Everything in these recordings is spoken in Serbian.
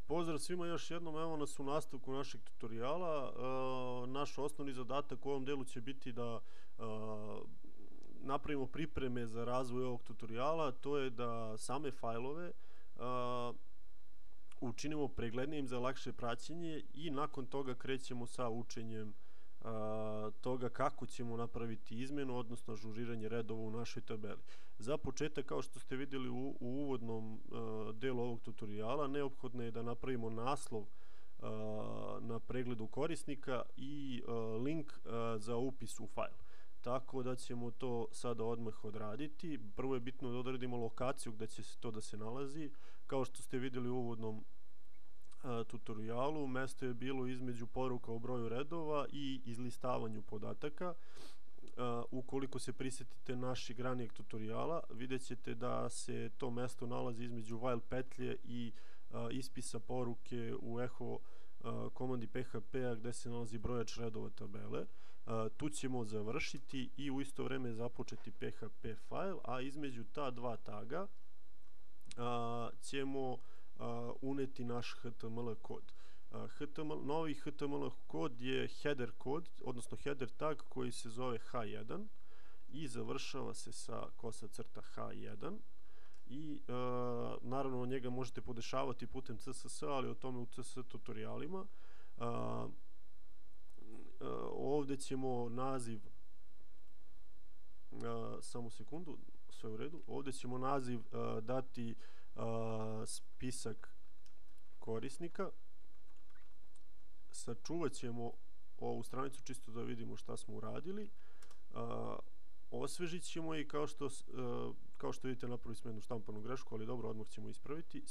Pozdrav svima još jednom, evo nas u nastavku našeg tutoriala. Naš osnovni zadatak u ovom delu će biti da napravimo pripreme za razvoj ovog tutoriala, to je da same fajlove učinimo preglednijim za lakše praćenje i nakon toga krećemo sa učenjem toga kako ćemo napraviti izmenu, odnosno ažuriranje redova u našoj tabeli. Za početak, kao što ste vidjeli u uvodnom delu ovog tutoriala, neophodno je da napravimo naslov na pregledu korisnika i link za upis u fajl. Tako da ćemo to sada odmah odraditi. Prvo je bitno da odredimo lokaciju gde će to da se nalazi. Kao što ste vidjeli u uvodnom tutorialu, mesto je bilo između poruka o broju redova i izlistavanju podataka. Ukoliko se prisjetite našeg ranijeg tutoriala, vidjet ćete da se to mesto nalazi između while petlje i ispisa poruke u echo komandi PHP-a gde se nalazi brojač redova tabele. Tu ćemo završiti i u isto vreme započeti PHP fajl, a između ta dva taga ćemo uneti naš HTML kod. Novi HTML kod je header kod, odnosno header tag koji se zove H1 i završava se sa _H1 i naravno njega možete podešavati putem CSS, ali o tome u CSS tutorialima. Ovdje ćemo naziv, samo sekundu, sve u redu, ovdje ćemo naziv dati spisak korisnika. Sačuvat ćemo ovu stranicu čisto da vidimo šta smo uradili. Osvežit ćemo i kao što vidite napravili smo jednu štampanu grešku, ali dobro, odmah ćemo ispraviti.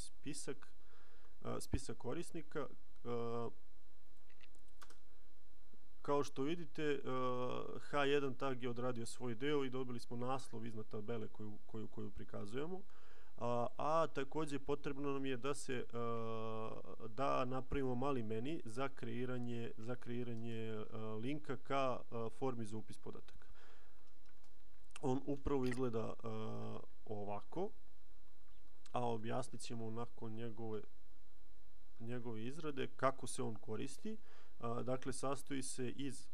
Spisak korisnika. Kao što vidite, H1 tag je odradio svoj deo i dobili smo naslov iznad tabele koju prikazujemo. A takođe potrebno nam je da napravimo mali meni za kreiranje linka ka formi za upis podataka. On upravo izgleda ovako, a objasnit ćemo nakon njegove izrade kako se on koristi. Dakle, sastoji se iz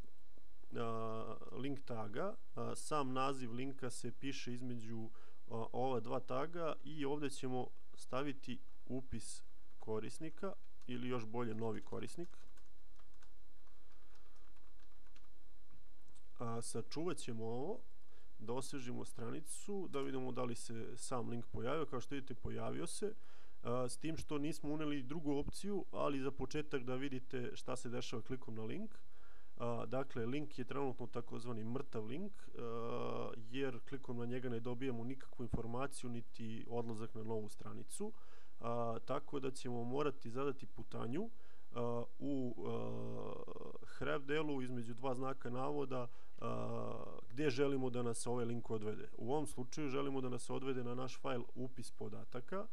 link taga, sam naziv linka se piše između ova dva taga i ovdje ćemo staviti upis korisnika ili još bolje novi korisnik. Sačuvat ćemo ovo, da osvežimo stranicu, da vidimo da li se sam link pojavio. Kao što vidite, pojavio se, s tim što nismo uneli drugu opciju, ali za početak da vidite šta se dešava klikom na link. Dakle, link je trenutno takozvani mrtav link, jer klikom na njega ne dobijamo nikakvu informaciju niti odlazak na novu stranicu, tako da ćemo morati zadati putanju u href delu između dva znaka navoda gdje želimo da nas ovaj link odvede. U ovom slučaju želimo da nas odvede na naš fajl upis podataka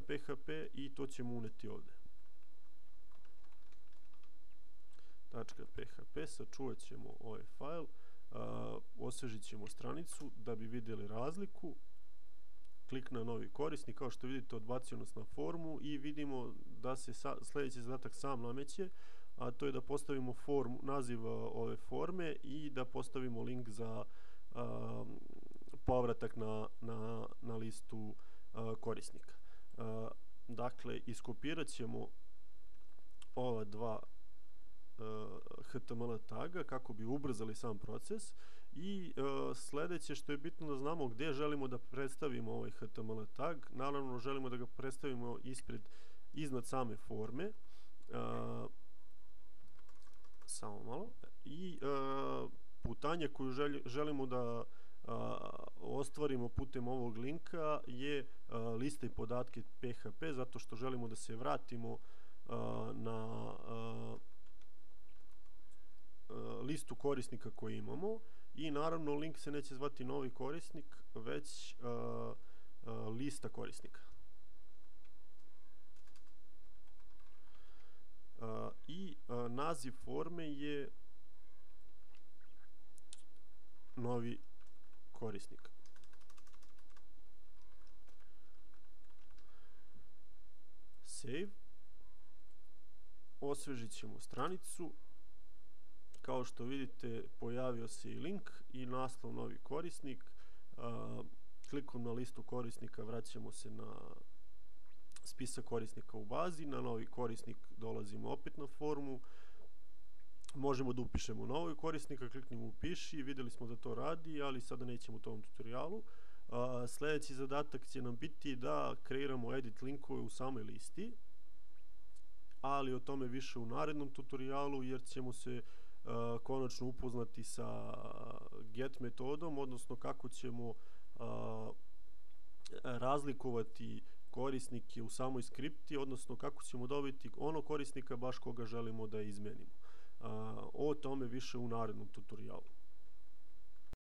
.php i to ćemo uneti ovdje. .php, sačuvat ćemo ovaj fajl, osvežit ćemo stranicu da bi vidjeli razliku. Klik na novi korisnik, kao što vidite odbacio nas na formu i vidimo da se sljedeći zadatak sam nameće, a to je da postavimo naziv ove forme i da postavimo link za povratak na listu korisnika. Dakle, iskopirat ćemo ova dva HTML taga kako bi ubrzali sam proces i sljedeće što je bitno da znamo gdje želimo da predstavimo ovaj HTML tag. Naravno, želimo da ga predstavimo iznad same forme, samo malo, i putanje koju želimo da ostvarimo putem ovog linka je lista i podatke PHP, zato što želimo da se vratimo na listu korisnika koji imamo i naravno link se neće zvati novi korisnik, već lista korisnika. I naziv forme je novi korisnik. save. Osvežit ćemo stranicu. Kao što vidite, pojavio se i link i naslov novi korisnik. Klikom na listu korisnika vraćamo se na spisak korisnika u bazi. Na novi korisnik dolazimo opet na formu. Možemo da upišemo novog korisnika, kliknemo upiši, videli smo da to radi, ali sada nećemo u tom tutorialu. Sljedeći zadatak će nam biti da kreiramo edit linkove u samoj listi, ali o tome više u narednom tutorialu, jer ćemo se konačno upoznati sa get metodom, odnosno kako ćemo razlikovati korisnike u samoj skripti, odnosno kako ćemo dobiti onog korisnika baš koga želimo da izmenimo. O tome više u narednom tutorialu.